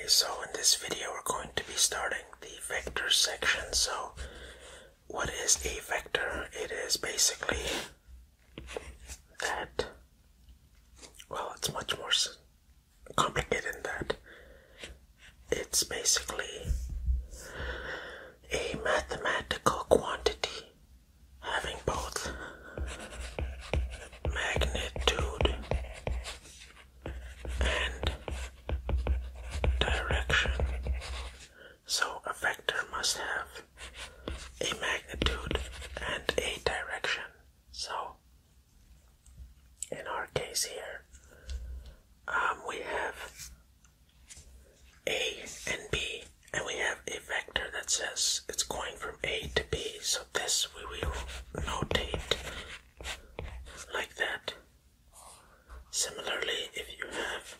So in this video we're going to be starting the vector section. So what is a vector? It is basically that, well, it's much more complicated than that. It's basically a mathematical quantity having both magnitude and direction. So a vector must have a magnitude and a direction. So in our case here, we have A and B, and we have a vector that says it's going from A to B. So this we will notate like that. Similarly, if you have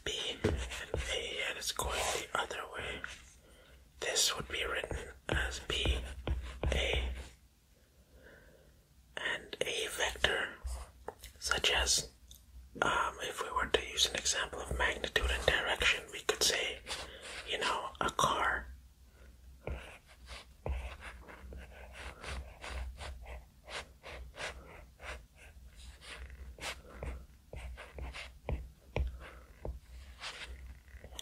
B and A and it's going the other way, this would be written as B, A, and a vector such as, if we were to use an example of magnitude and direction, we could say, a car.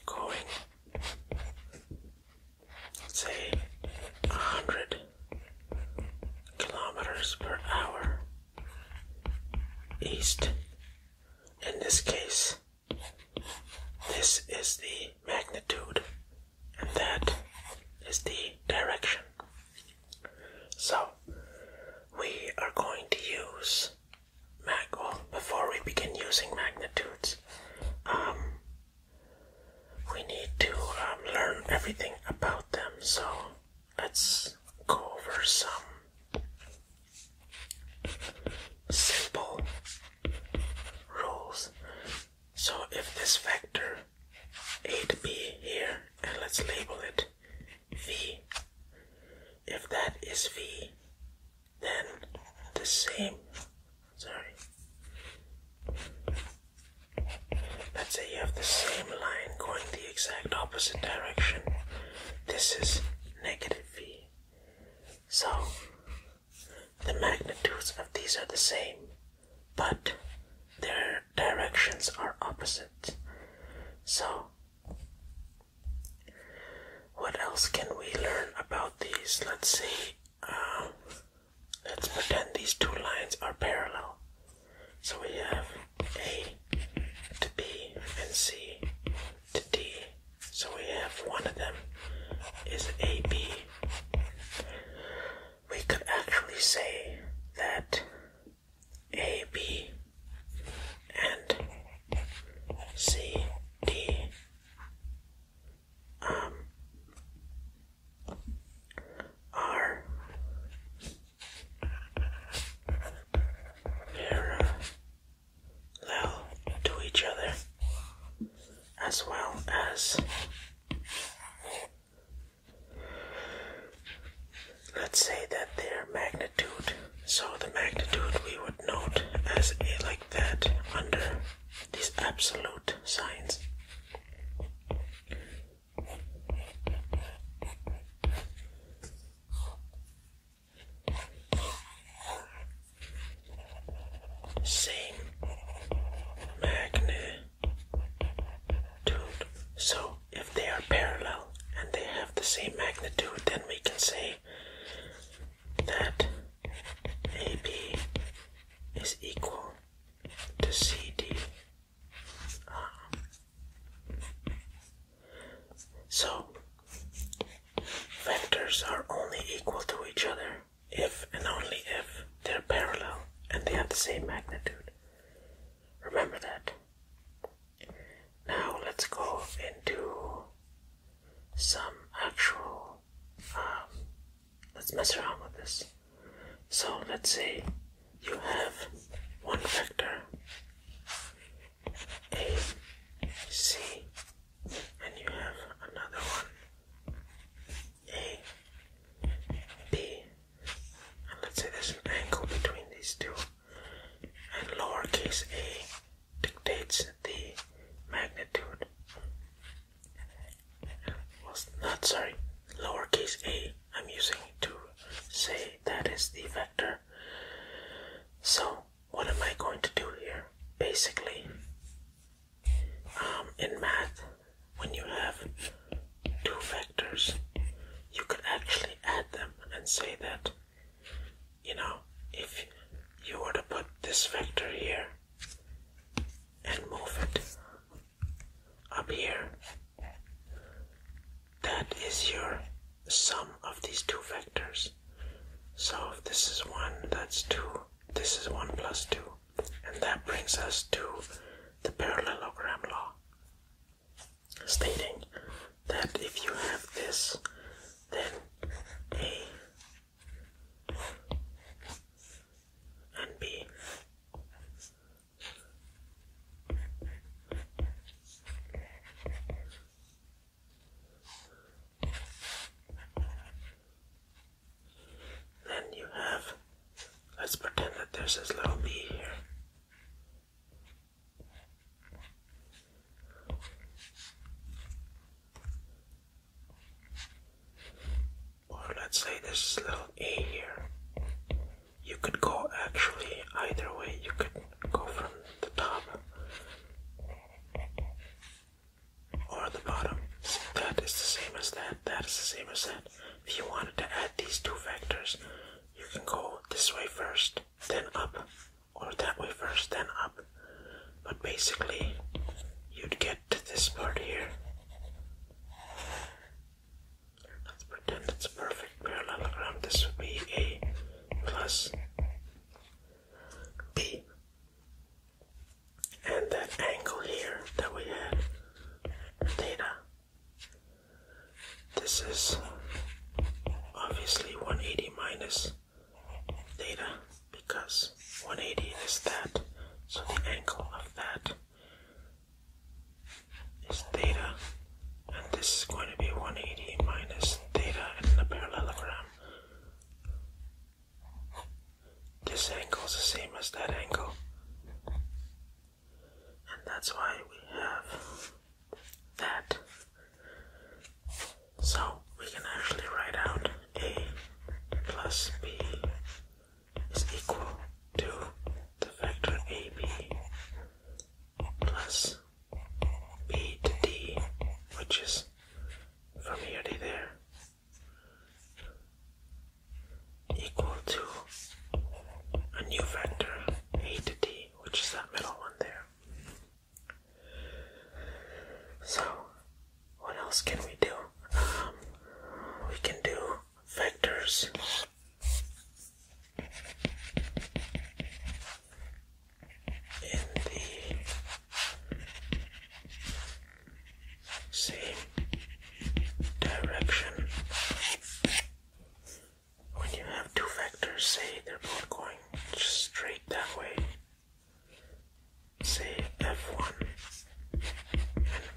Going, say, 100 kilometers per hour east. In this case, this is the magnitude and that is the direction. So we are going to use before we begin using magnitudes, we need to learn everything about them. So let's go over some simple rules. So if this vector A to B here, and let's label it V, if that is V, then the same, let's say you have the same line going the exact opposite direction. This is negative V. So the magnitudes of these are the same, but their directions are opposite. So what else can we learn about these? Let's say, let's pretend these two lines are parallel. So we have A to B and C to D. So we have one of them is AB. We could actually say that AB and CD are parallel to each other, as well as, let's say that their magnitude, so the magnitude we would note as A like that under these absolute signs. Same magnitude. So if they are parallel and they have the same magnitude, then we can say that AB is equal to CD. So vectors are only equal to each other if and only if they're parallel and they have the same magnitude. Remember that. Now let's go into some actual, let's mess around with this. So let's say you have one vector A, C, and you have another one A, B, and let's say there's an angle between these two, and lowercase a dictates the magnitude up here, that is your sum of these two vectors. So if this is 1, that's 2, this is 1 plus 2. And that brings us to the parallelogram law, stating that if you have this, then A and B then you have, let's pretend that there's this little B here. Or let's say there's this little A here. You could go actually either way. You could go from the top or the bottom. That is the same as that. That is the same as that. If you wanted to add these two vectors, you can go this way first, then up, or that way first, then up. But basically, you'd get to this part here. Let's pretend it's a perfect parallelogram. This would be A plus B. And that angle here that we had, theta, this is obviously 180 minus theta, because 180 is that, so the angle of that is theta, and this is going to be 180 minus theta in the parallelogram. This angle is the same as that angle, and that's why we have that. So we can actually write out A plus B is equal to the vector AB plus B to D, which is from here to there, equal to a new vector A to D, which is that middle one there. So what else can we do? We can do vectors in the same direction. When you have two vectors, say they're both going just straight that way, say F1 and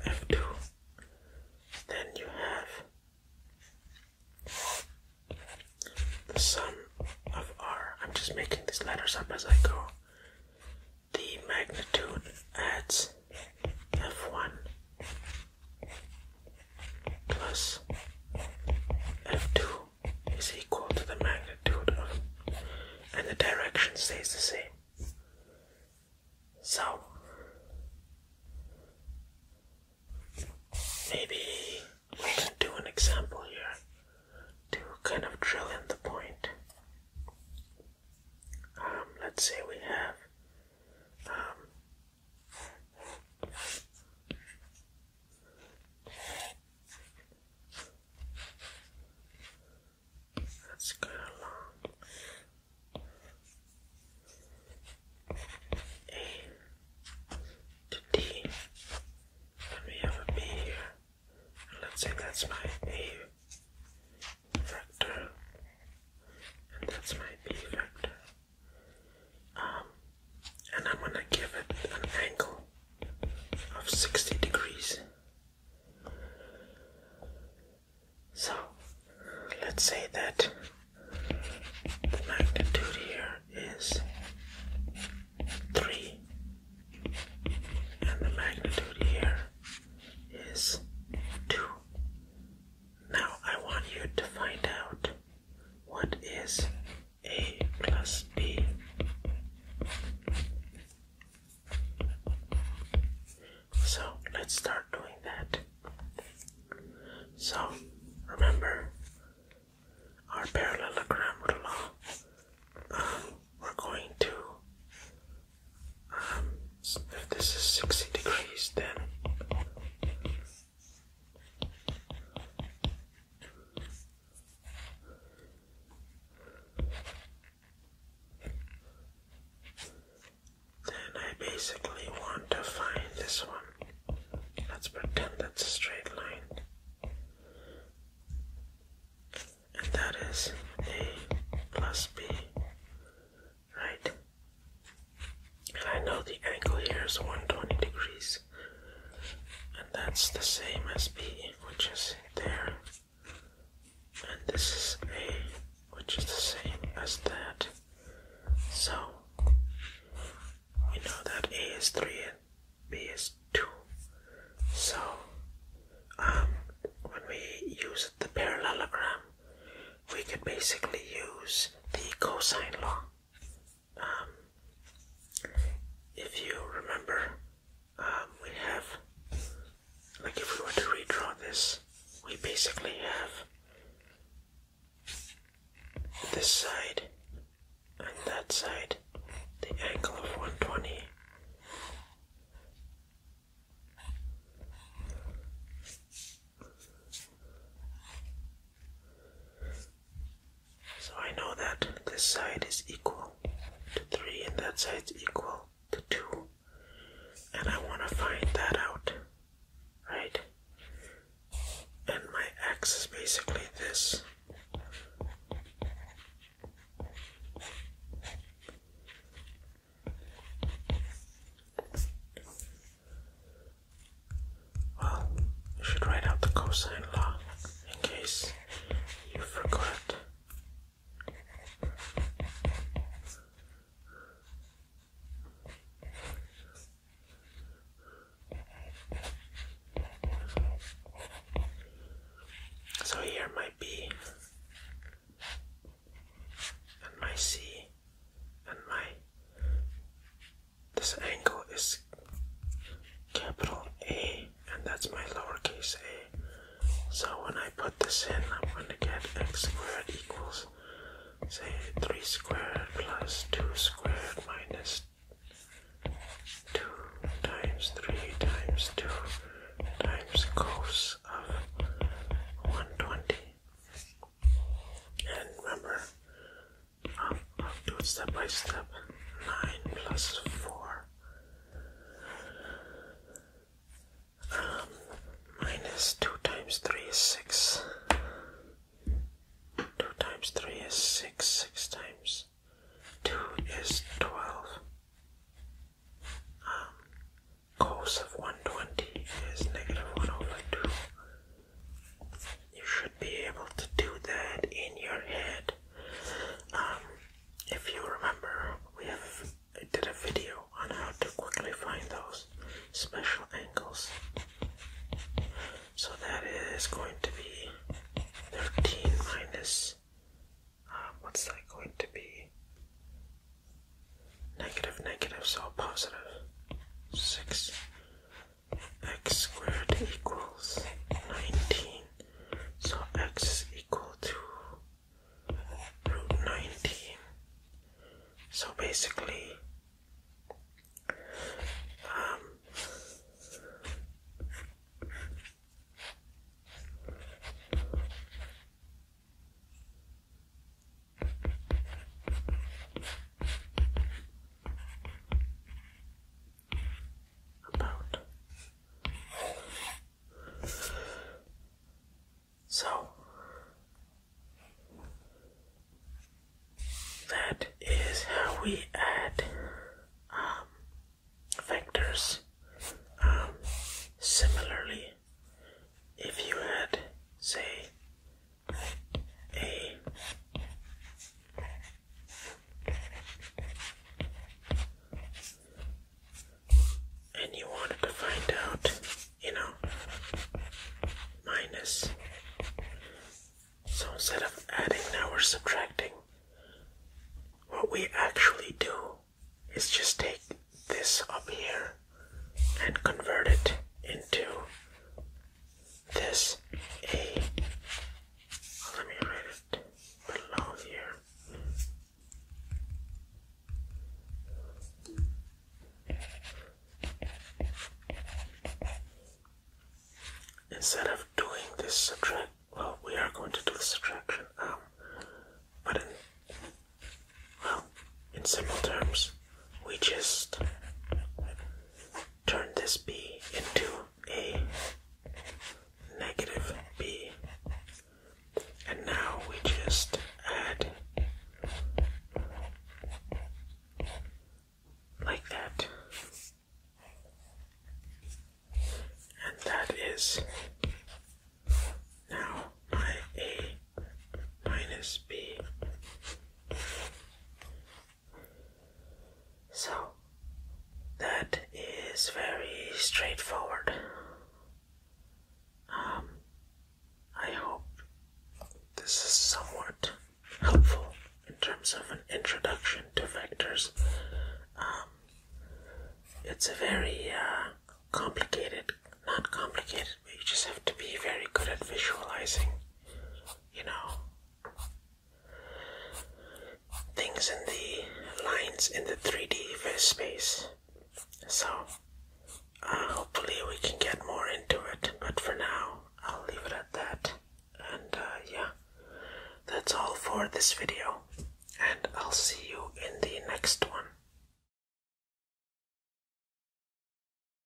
F2, then you have the sum of R. I'm just making these letters up as I go. The magnitude adds F1 plus F2 is equal to the magnitude of, and the direction stays the same. So maybe we can do an example here to kind of drill in the point. Let's say we have that's kind of long. A to D, and we have a B here. And let's say that's my A vector, and that's my B vector. And I'm going to give it an angle of 60 degrees. So let's say that the magnitude here is 3, and the magnitude here is 2. Now I want you to find out what is A plus B. So let's start doing that. So remember our parallelogram law. We're going to, if this is 60 degrees, then it's the same as B, which is there, and this is A, which is the same as that. So we know that A is 3 and B is 2. So when we use the parallelogram, we could basically use the cosine law. If you remember, we have, like if we were to redraw this, we basically have this side and that side, the angle of 120. So I know that this side is equal to 3 and that side is equal to 2. And I want to find that out, right? And my x is basically this. Well, you should write out the cosine law in case you forgot. So here my B and my C and this angle is capital A and that's my lowercase a. So when I put this in, I'm going to get x squared equals, say, 3 squared plus 2 squared minus 2 times 3 times 2 times cos of 120. And remember, I'll do it step by step. 9 plus 4 minus 2 times 3 is 6. 2 times 3 is 6. 6 times 2 is 12. Cos of 120 is negative 1 over 2. You should be able to do that in your head. If you remember, I did a video on how to quickly find those special angles. So that is going to be 13 minus, what's that going to be? Negative, negative, so positive. 6. X squared equals 19. So x is equal to root 19. So basically, so that is how we add vectors. Similarly, if you had, say, a and you wanted to find out, minus. So instead of adding, now we're subtracting. What we actually do is just take this up here and convert it into this A. Let me write it below here. Instead of doing this we are going to do the subtraction, but in simple terms, we just turn this B into a negative B, and now we just add like that, and that is is now my A minus B. So that is very straightforward. I hope this is somewhat helpful in terms of an introduction to vectors. It's a very not complicated, but you just have to be very good at visualizing, things in the lines in the 3D space. So, hopefully we can get more into it, but for now, I'll leave it at that. And yeah, that's all for this video.